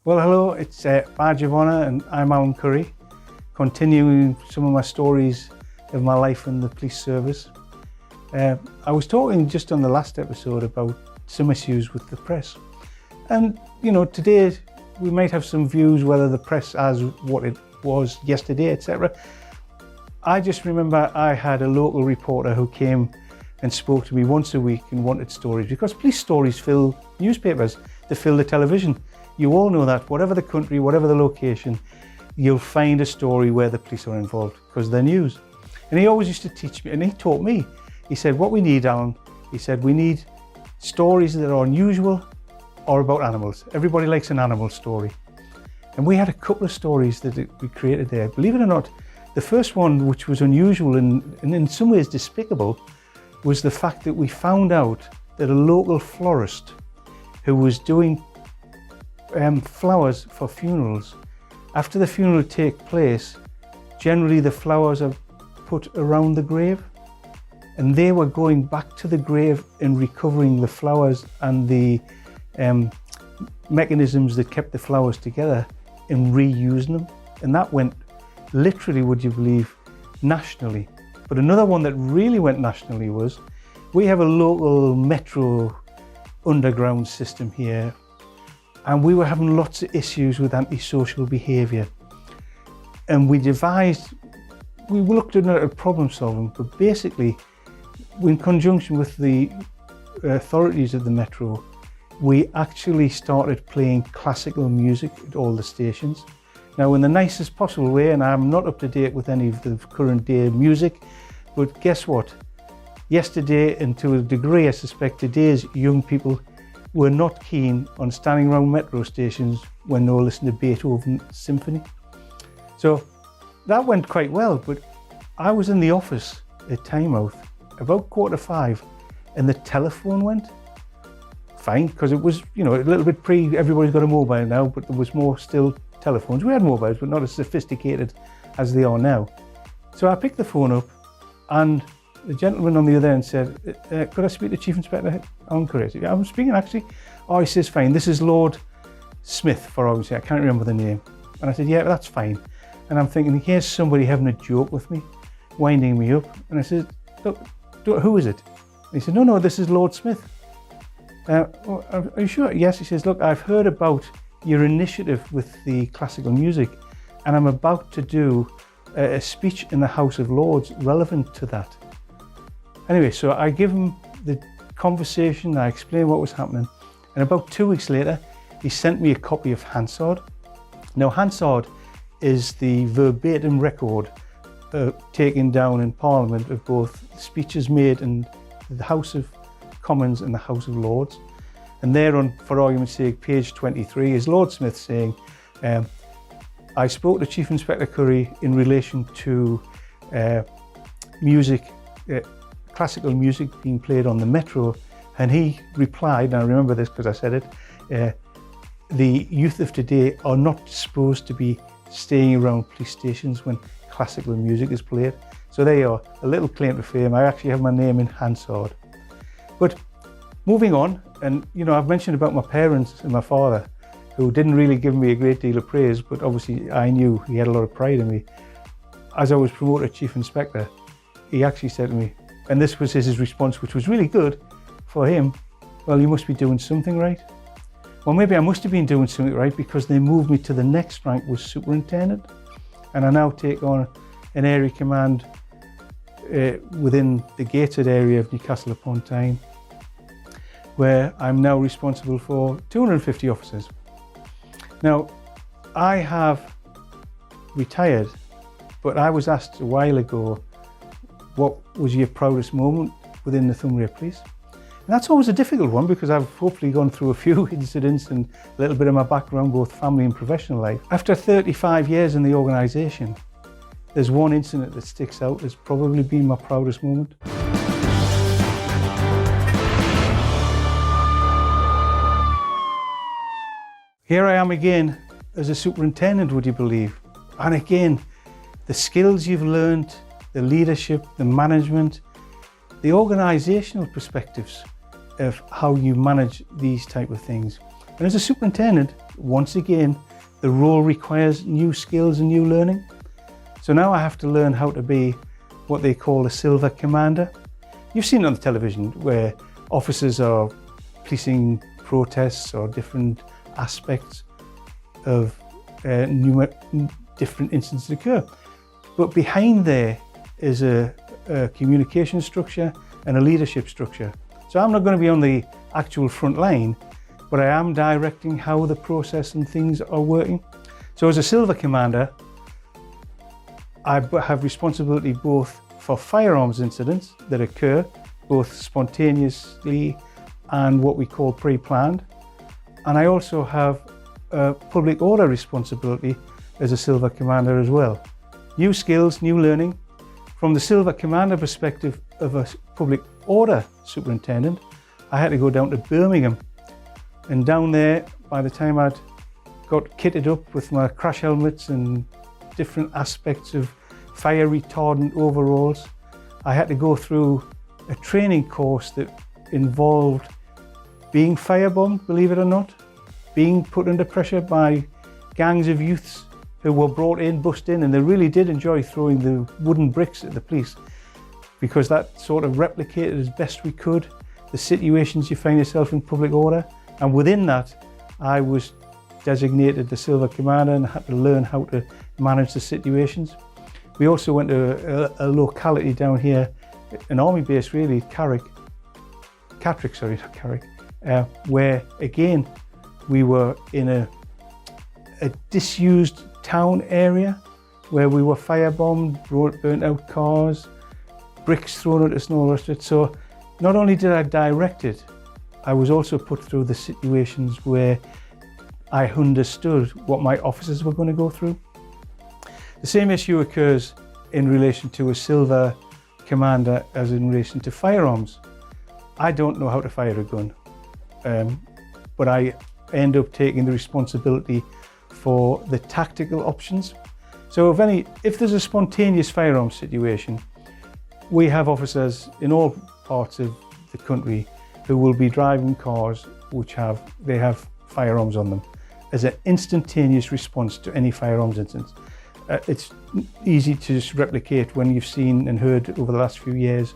Well, hello, it's Badge of Honour and I'm Alan Curry, continuing some of my stories of my life in the police service. I was talking just on the last episode about some issues with the press. And, you know, today we might have some views whether the press as what it was yesterday, etc. I just remember I had a local reporter who came and spoke to me once a week and wanted stories, because police stories fill newspapers, they fill the television. You all know that, whatever the country, whatever the location, you'll find a story where the police are involved because they're news. And he always used to teach me, and he taught me, he said, what we need, Alan, he said, we need stories that are unusual or about animals. Everybody likes an animal story. And we had a couple of stories that we created there. Believe it or not, the first one, which was unusual and in some ways despicable, was the fact that we found out that a local florist who was doing flowers for funerals, after the funeral take place, generally the flowers are put around the grave, and they were going back to the grave and recovering the flowers and the mechanisms that kept the flowers together and reusing them. And that went literally, would you believe, nationally. But another one that really went nationally was, we have a local metro underground system here, and we were having lots of issues with antisocial behaviour. And we looked at problem solving, but basically, in conjunction with the authorities of the metro, we actually started playing classical music at all the stations. Now, in the nicest possible way, and I'm not up to date with any of the current day music, but guess what? Yesterday, and to a degree I suspect today's young people, were not keen on standing around metro stations when they were listening to Beethoven's symphony. So that went quite well, but I was in the office at timeout about 4:45 and the telephone went. Fine, because it was, you know, a little bit everybody's got a mobile now, but there was more still telephones. We had mobiles, but not as sophisticated as they are now. So I picked the phone up and the gentleman on the other end said, could I speak to Chief Inspector Alan Curry? I said, yeah, I'm speaking actually. Oh, he says, fine, this is Lord Smith, for obviously, I can't remember the name. And I said, yeah, that's fine. And I'm thinking, here's somebody having a joke with me, winding me up. And I said, look, who is it? And he said, no, this is Lord Smith. Are you sure? Yes, he says, look, I've heard about your initiative with the classical music, and I'm about to do a speech in the House of Lords relevant to that. Anyway, so I give him the conversation, I explain what was happening, and about 2 weeks later, he sent me a copy of Hansard. Now, Hansard is the verbatim record taken down in Parliament of both speeches made in the House of Commons and the House of Lords. And there on, for argument's sake, page 23 is Lord Smith saying, I spoke to Chief Inspector Curry in relation to classical music being played on the metro, and he replied, and I remember this because I said it, the youth of today are not supposed to be staying around police stations when classical music is played. So there you are, a little claim to fame. I actually have my name in Hansard. But moving on, and you know, I've mentioned about my parents and my father, who didn't really give me a great deal of praise, but obviously I knew he had a lot of pride in me. As I was promoted Chief Inspector, he actually said to me, and this was his response, which was really good for him, well, you must be doing something right. Well, maybe I must have been doing something right, because they moved me to the next rank, was Superintendent, and I now take on an area command within the gated area of Newcastle upon Tyne, where I'm now responsible for 250 officers. Now, I have retired, but I was asked a while ago, what was your proudest moment within the Honour Epi Police? And that's always a difficult one, because I've hopefully gone through a few incidents and a little bit of my background, both family and professional life. After 35 years in the organisation, there's one incident that sticks out as probably being my proudest moment. Here I am again as a superintendent, would you believe? And again, the skills you've learned, the leadership, the management, the organisational perspectives, of how you manage these type of things. And as a superintendent, once again, the role requires new skills and new learning. So now I have to learn how to be what they call a silver commander. You've seen it on the television where officers are policing protests or different aspects of different incidents that occur. But behind there is a communication structure and a leadership structure. So I'm not going to be on the actual front line, but I am directing how the process and things are working. So as a silver commander, I have responsibility both for firearms incidents that occur, both spontaneously and what we call pre-planned. And I also have a public order responsibility as a silver commander as well. New skills, new learning. From the silver commander perspective of a public order superintendent, I had to go down to Birmingham. And down there, by the time I'd got kitted up with my crash helmets and different aspects of fire retardant overalls, I had to go through a training course that involved being firebombed, believe it or not, being put under pressure by gangs of youths who were brought in, bussed in, and they really did enjoy throwing the wooden bricks at the police, because that sort of replicated as best we could the situations you find yourself in public order. And within that, I was designated the silver commander and had to learn how to manage the situations. We also went to a locality down here, an army base really, Catterick, where again, we were in a disused town area where we were firebombed, burnt out cars, bricks thrown at us and all the rest of it. So not only did I direct it, I was also put through the situations where I understood what my officers were going to go through. The same issue occurs in relation to a silver commander as in relation to firearms. I don't know how to fire a gun, but I end up taking the responsibility for the tactical options. So if there's a spontaneous firearms situation, we have officers in all parts of the country who will be driving cars which have firearms on them as an instantaneous response to any firearms incident. It's easy to just replicate when you've seen and heard over the last few years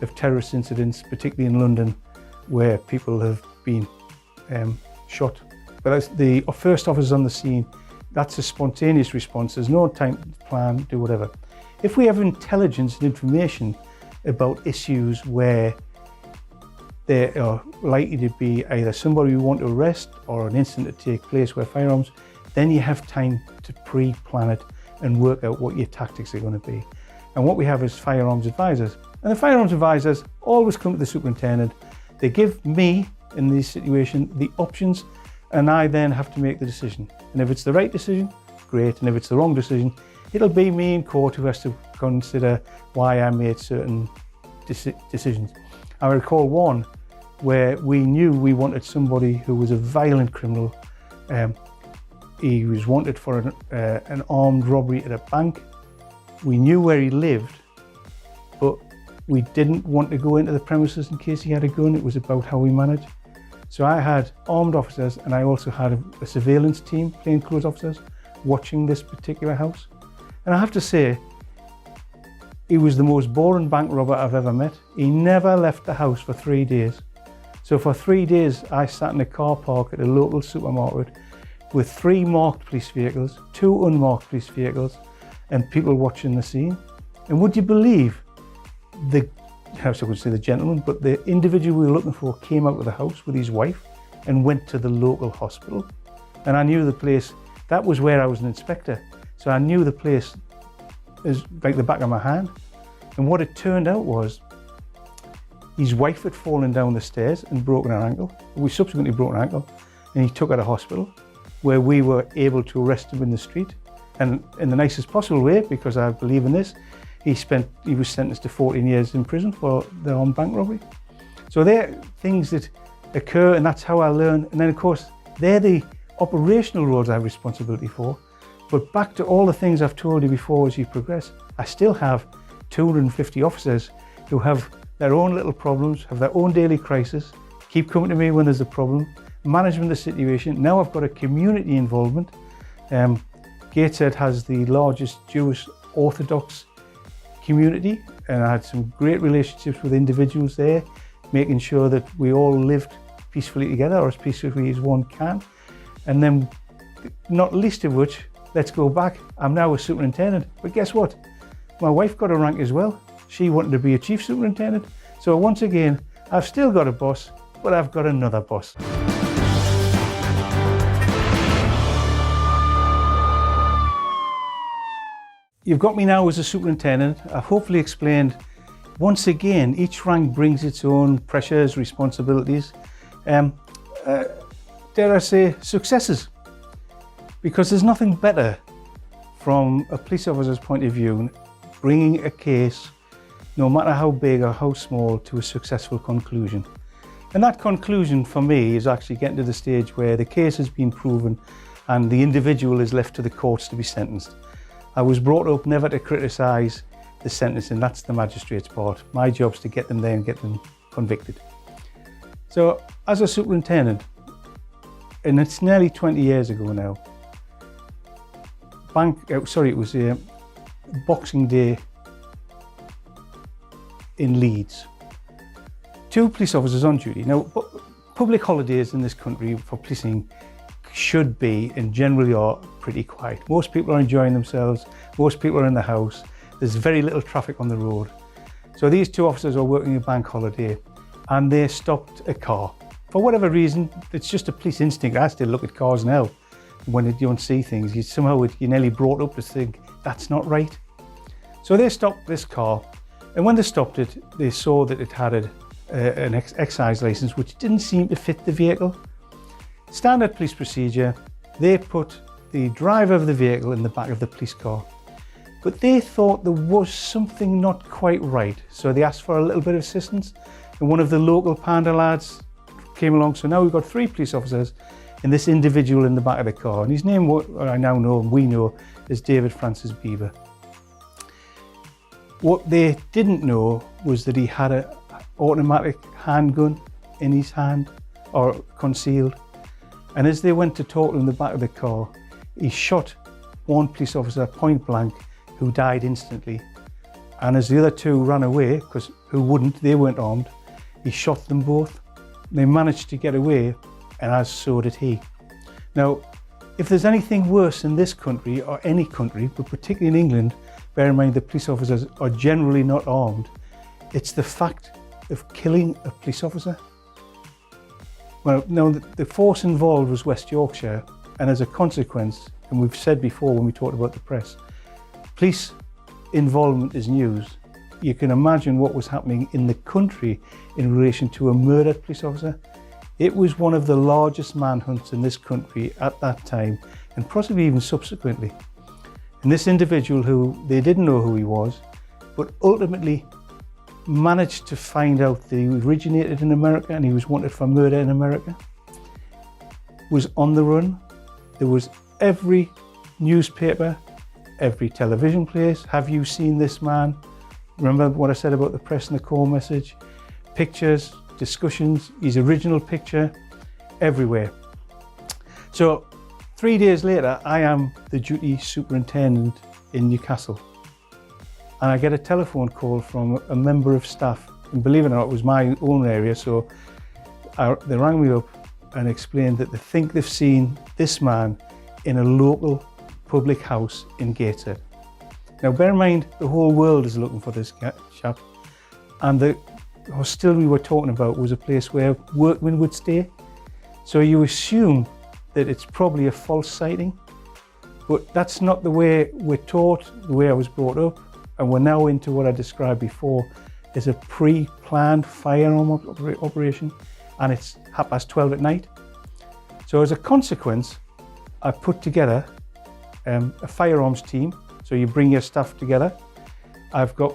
of terrorist incidents, particularly in London, where people have been shot. But as the first officers on the scene, that's a spontaneous response. There's no time to plan, do whatever. If we have intelligence and information about issues where there are likely to be either somebody we want to arrest or an incident to take place where firearms, then you have time to pre-plan it and work out what your tactics are going to be. And what we have is firearms advisors. And the firearms advisors always come to the superintendent. They give me, in this situation, the options, and I then have to make the decision. And if it's the right decision, great. And if it's the wrong decision, it'll be me in court who has to consider why I made certain decisions. I recall one where we knew we wanted somebody who was a violent criminal. He was wanted for an armed robbery at a bank. We knew where he lived, but we didn't want to go into the premises in case he had a gun. It was about how we managed. So I had armed officers, and I also had a surveillance team, plainclothes officers, watching this particular house. And I have to say, he was the most boring bank robber I've ever met. He never left the house for 3 days. So for 3 days, I sat in a car park at a local supermarket with 3 marked police vehicles, 2 unmarked police vehicles, and people watching the scene. And would you believe the gentleman, but the individual we were looking for came out of the house with his wife and went to the local hospital. And I knew the place, that was where I was an inspector. So I knew the place as like the back of my hand. And what it turned out was his wife had fallen down the stairs and broken her ankle. We subsequently broke her ankle, and he took her to hospital, where we were able to arrest him in the street. And in the nicest possible way, because I believe in this, he was sentenced to 14 years in prison for the armed bank robbery. So they're things that occur, and that's how I learn. And then of course, they're the operational roles I have responsibility for. But back to all the things I've told you before as you progress, I still have 250 officers who have their own little problems, have their own daily crisis, keep coming to me when there's a problem, management of the situation. Now I've got a community involvement. Gateshead has the largest Jewish Orthodox community, and I had some great relationships with individuals there, making sure that we all lived peacefully together, or as peacefully as one can. And then, not least of which, let's go back, I'm now a superintendent, but guess what? My wife got a rank as well. She wanted to be a chief superintendent. So once again, I've still got a boss, but I've got another boss. You've got me now as a superintendent. I've hopefully explained, once again, each rank brings its own pressures, responsibilities, dare I say, successes. Because there's nothing better from a police officer's point of view, bringing a case, no matter how big or how small, to a successful conclusion. And that conclusion for me is actually getting to the stage where the case has been proven and the individual is left to the courts to be sentenced. I was brought up never to criticise the sentencing, that's the magistrate's part. My job's to get them there and get them convicted. So as a superintendent, and it's nearly 20 years ago now, it was a Boxing Day in Leeds. 2 police officers on duty. Now, public holidays in this country for policing should be, and generally are, pretty quiet. Most people are enjoying themselves, most people are in the house, there's very little traffic on the road. So these 2 officers are working a bank holiday and they stopped a car. For whatever reason, it's just a police instinct. I still look at cars now. When you don't see things, you're nearly brought up to think, that's not right. So they stopped this car, and when they stopped it, they saw that it had an excise licence which didn't seem to fit the vehicle. Standard police procedure, they put the driver of the vehicle in the back of the police car. But they thought there was something not quite right, so they asked for a little bit of assistance, and one of the local Panda lads came along. So now we've got 3 police officers and this individual in the back of the car, and his name, what I now know and we know, is David Francis Beaver. What they didn't know was that he had an automatic handgun in his hand, or concealed, and as they went to talk to him in the back of the car, he shot one police officer point blank, who died instantly. And as the other 2 ran away, because who wouldn't, they weren't armed, he shot them both. They managed to get away, and as so did he. Now, if there's anything worse in this country, or any country, but particularly in England, bear in mind the police officers are generally not armed, it's the fact of killing a police officer. Well, now the force involved was West Yorkshire, and as a consequence, and we've said before when we talked about the press, police involvement is news. You can imagine what was happening in the country in relation to a murdered police officer. It was one of the largest manhunts in this country at that time, and possibly even subsequently. And this individual, who they didn't know who he was, but ultimately managed to find out that he originated in America and he was wanted for murder in America, was on the run. There was every newspaper, every television place, have you seen this man? Remember what I said about the press and the core message? Pictures, discussions, his original picture, everywhere. So 3 days later, I am the duty superintendent in Newcastle. And I get a telephone call from a member of staff. And believe it or not, it was my own area. So they rang me up and explained that they think they've seen this man in a local public house in Gateshead. Now bear in mind, the whole world is looking for this chap. And the hostelry we're talking about was a place where workmen would stay. So you assume that it's probably a false sighting, but that's not the way we're taught, the way I was brought up. And we're now into what I described before as a pre-planned firearm operation, and it's 12:30 at night. So as a consequence, I put together a firearms team. So you bring your staff together. I've got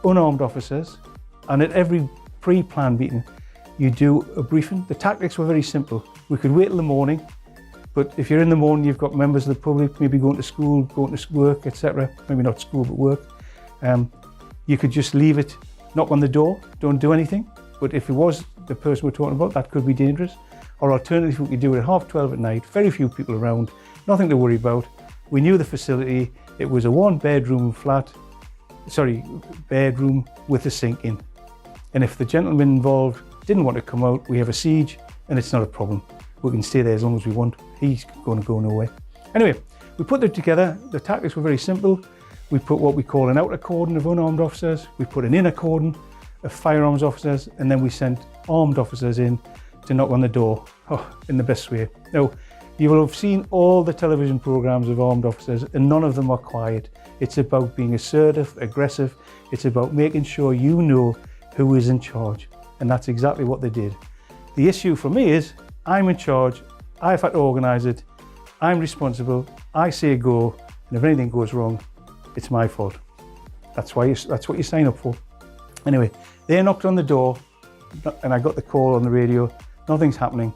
unarmed officers, and at every pre-planned meeting, you do a briefing. The tactics were very simple. We could wait till the morning, but if you're in the morning, you've got members of the public, maybe going to school, going to work, etc. Maybe not school, but work. You could just leave it, knock on the door, don't do anything. But if it was the person we're talking about, that could be dangerous. Or alternatively, we could do it at 12:30 at night, very few people around, nothing to worry about. We knew the facility, it was a bedroom with a sink in. And if the gentleman involved didn't want to come out, we have a siege and it's not a problem. We can stay there as long as we want. He's going to go nowhere. Anyway, we put it together. The tactics were very simple. We put what we call an outer cordon of unarmed officers. We put an inner cordon of firearms officers, and then we sent armed officers in to knock on the door, in the best way. Now, you will have seen all the television programs of armed officers, and none of them are quiet. It's about being assertive, aggressive. It's about making sure you know who is in charge, and that's exactly what they did. The issue for me is, I'm in charge, I've had to organise it, I'm responsible, I say go, and if anything goes wrong, it's my fault. That's what you sign up for. Anyway, they knocked on the door, and I got the call on the radio, nothing's happening.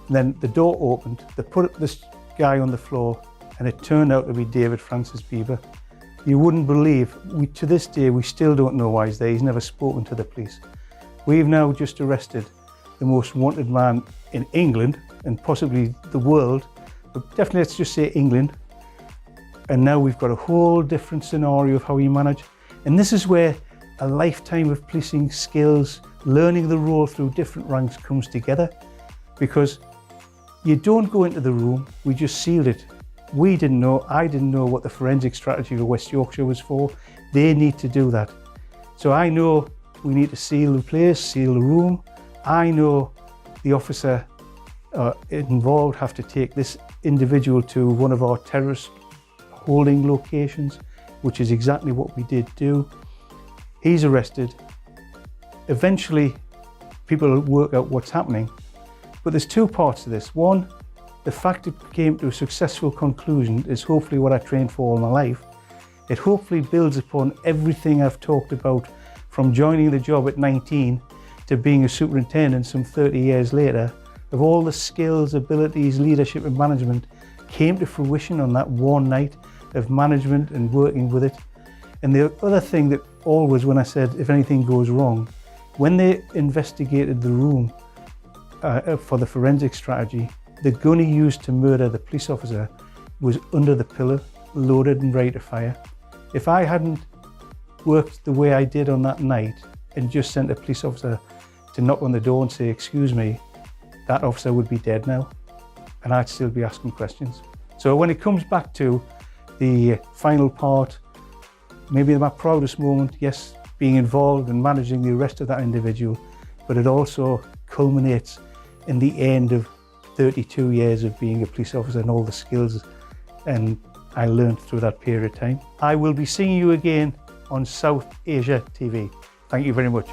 And then the door opened, they put this guy on the floor, and it turned out to be David Francis Bieber. You wouldn't believe, to this day, we still don't know why he's there. He's never spoken to the police. We've now just arrested the most wanted man in England, and possibly the world, but definitely let's just say England. And now we've got a whole different scenario of how you manage. And this is where a lifetime of policing skills, learning the role through different ranks comes together, because you don't go into the room, we just sealed it. We didn't know, I didn't know what the forensic strategy for West Yorkshire was for. They need to do that. So I know we need to seal the place, seal the room. I know the officer involved have to take this individual to one of our terrorist holding locations, which is exactly what we did do. He's arrested. Eventually, people will work out what's happening. But there's two parts to this. One, the fact it came to a successful conclusion is hopefully what I trained for all my life. It hopefully builds upon everything I've talked about, from joining the job at 19 to being a superintendent some 30 years later, of all the skills, abilities, leadership and management came to fruition on that one night of management and working with it. And the other thing that always, when I said if anything goes wrong, when they investigated the room for the forensic strategy, the gun he used to murder the police officer was under the pillow, loaded and ready to fire. If I hadn't worked the way I did on that night and just sent a police officer to knock on the door and say, excuse me, that officer would be dead now, and I'd still be asking questions. So when it comes back to the final part, maybe my proudest moment, yes, being involved in managing the arrest of that individual, but it also culminates in the end of 32 years of being a police officer and all the skills and I learned through that period of time. I will be seeing you again on South Asia TV. Thank you very much.